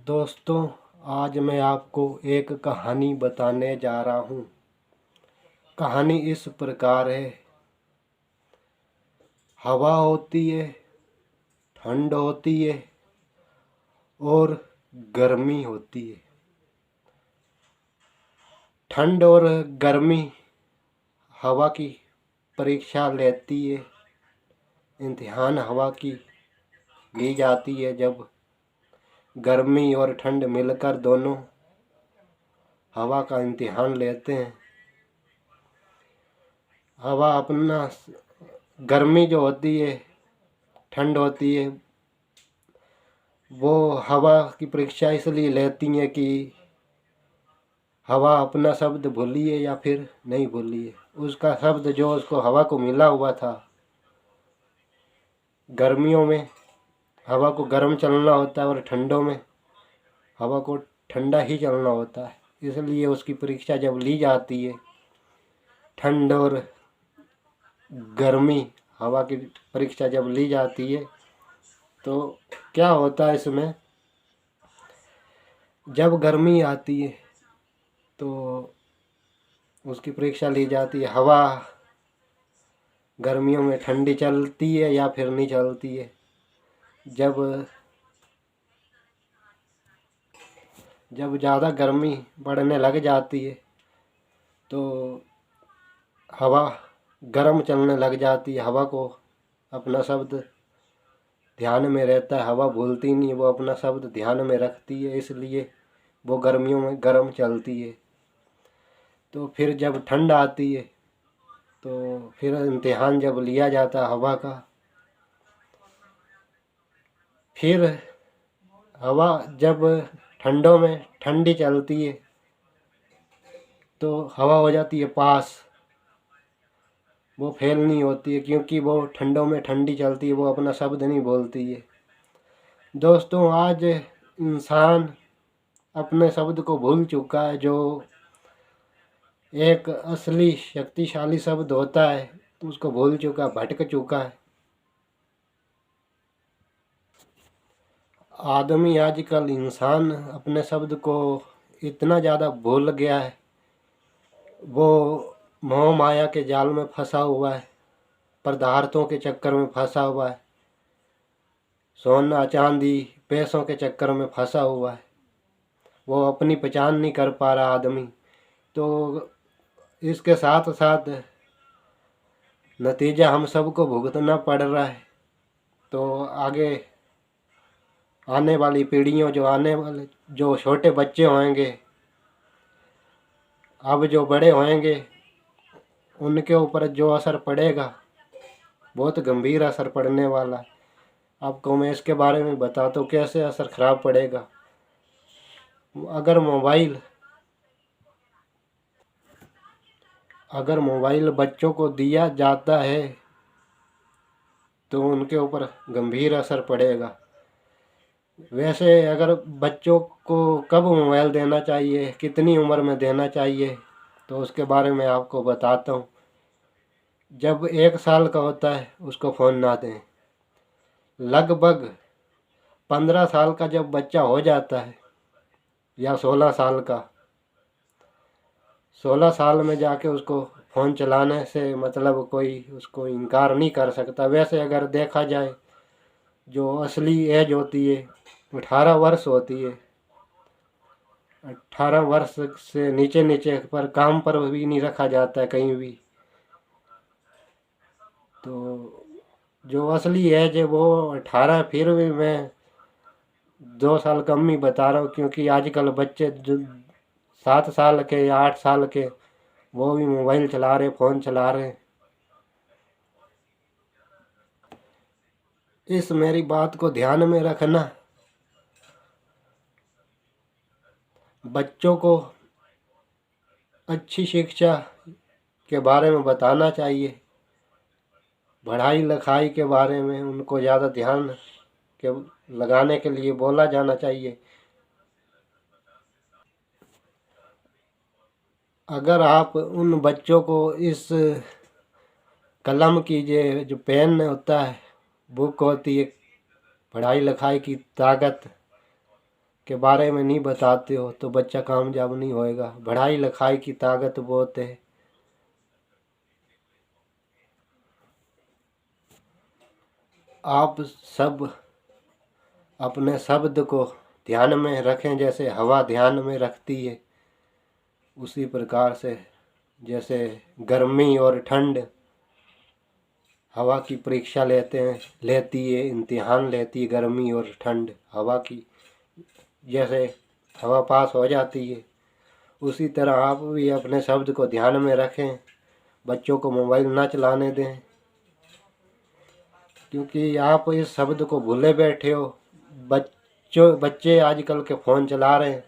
दोस्तों, आज मैं आपको एक कहानी बताने जा रहा हूँ। कहानी इस प्रकार है। हवा होती है, ठंड होती है और गर्मी होती है। ठंड और गर्मी हवा की परीक्षा लेती है। इम्तिहान हवा की ली जाती है जब गर्मी और ठंड मिलकर दोनों हवा का इम्तिहान लेते हैं। हवा अपना गर्मी जो होती है, ठंड होती है, वो हवा की परीक्षा इसलिए लेती है कि हवा अपना शब्द भूली है या फिर नहीं भूली है। उसका शब्द जो उसको हवा को मिला हुआ था। गर्मियों में हवा को गर्म चलना होता है और ठंडों में हवा को ठंडा ही चलना होता है। इसलिए उसकी परीक्षा जब ली जाती है, ठंड और गर्मी हवा की परीक्षा जब ली जाती है, तो क्या होता है इसमें, जब गर्मी आती है तो उसकी परीक्षा ली जाती है। हवा गर्मियों में ठंडी चलती है या फिर नहीं चलती है। जब ज़्यादा गर्मी बढ़ने लग जाती है तो हवा गर्म चलने लग जाती है। हवा को अपना शब्द ध्यान में रहता है, हवा भूलती नहीं, वो अपना शब्द ध्यान में रखती है, इसलिए वो गर्मियों में गर्म चलती है। तो फिर जब ठंड आती है तो फिर इम्तिहान जब लिया जाता है हवा का, फिर हवा जब ठंडों में ठंडी चलती है तो हवा हो जाती है पास। वो फेल नहीं होती है क्योंकि वो ठंडों में ठंडी चलती है, वो अपना शब्द नहीं बोलती है। दोस्तों, आज इंसान अपने शब्द को भूल चुका है। जो एक असली शक्तिशाली शब्द होता है उसको भूल चुका, भटक चुका है। आदमी आजकल इंसान अपने शब्द को इतना ज़्यादा भूल गया है। वो मोह माया के जाल में फंसा हुआ है, पदार्थों के चक्कर में फंसा हुआ है, सोना चांदी पैसों के चक्कर में फंसा हुआ है। वो अपनी पहचान नहीं कर पा रहा आदमी। तो इसके साथ साथ नतीजा हम सबको भुगतना पड़ रहा है। तो आगे आने वाली पीढ़ियों, जो आने वाले जो छोटे बच्चे होंगे, अब जो बड़े होंगे, उनके ऊपर जो असर पड़ेगा बहुत गंभीर असर पड़ने वाला है। आपको मैं इसके बारे में बताता हूँ कैसे असर खराब पड़ेगा। अगर मोबाइल बच्चों को दिया जाता है तो उनके ऊपर गंभीर असर पड़ेगा। वैसे अगर बच्चों को कब मोबाइल देना चाहिए, कितनी उम्र में देना चाहिए, तो उसके बारे में आपको बताता हूँ। जब 1 साल का होता है उसको फ़ोन ना दें। लगभग 15 साल का जब बच्चा हो जाता है या 16 साल का, 16 साल में जाके उसको फ़ोन चलाने से मतलब कोई उसको इनकार नहीं कर सकता। वैसे अगर देखा जाए, जो असली एज होती है 18 वर्ष होती है। 18 वर्ष से नीचे नीचे पर काम पर भी नहीं रखा जाता है कहीं भी। तो जो असली एज है वो 18। फिर भी मैं 2 साल कम ही बता रहा हूँ क्योंकि आजकल बच्चे जो 7 साल के या 8 साल के, वो भी मोबाइल चला रहे, फ़ोन चला रहे। इस मेरी बात को ध्यान में रखना। बच्चों को अच्छी शिक्षा के बारे में बताना चाहिए, पढ़ाई लिखाई के बारे में उनको ज़्यादा ध्यान के लगाने के लिए बोला जाना चाहिए। अगर आप उन बच्चों को इस कलम की जो पेन होता है, बुक होती है, पढ़ाई लिखाई की ताकत के बारे में नहीं बताते हो तो बच्चा कामयाब नहीं होएगा। पढ़ाई लिखाई की ताकत बहुत है। आप सब अपने शब्द को ध्यान में रखें, जैसे हवा ध्यान में रखती है उसी प्रकार से, जैसे गर्मी और ठंड हवा की परीक्षा लेती है, इम्तिहान लेती है। गर्मी और ठंड हवा की, जैसे हवा पास हो जाती है उसी तरह आप भी अपने शब्द को ध्यान में रखें। बच्चों को मोबाइल ना चलाने दें, क्योंकि आप इस शब्द को भूले बैठे हो। बच्चे आजकल के फ़ोन चला रहे हैं,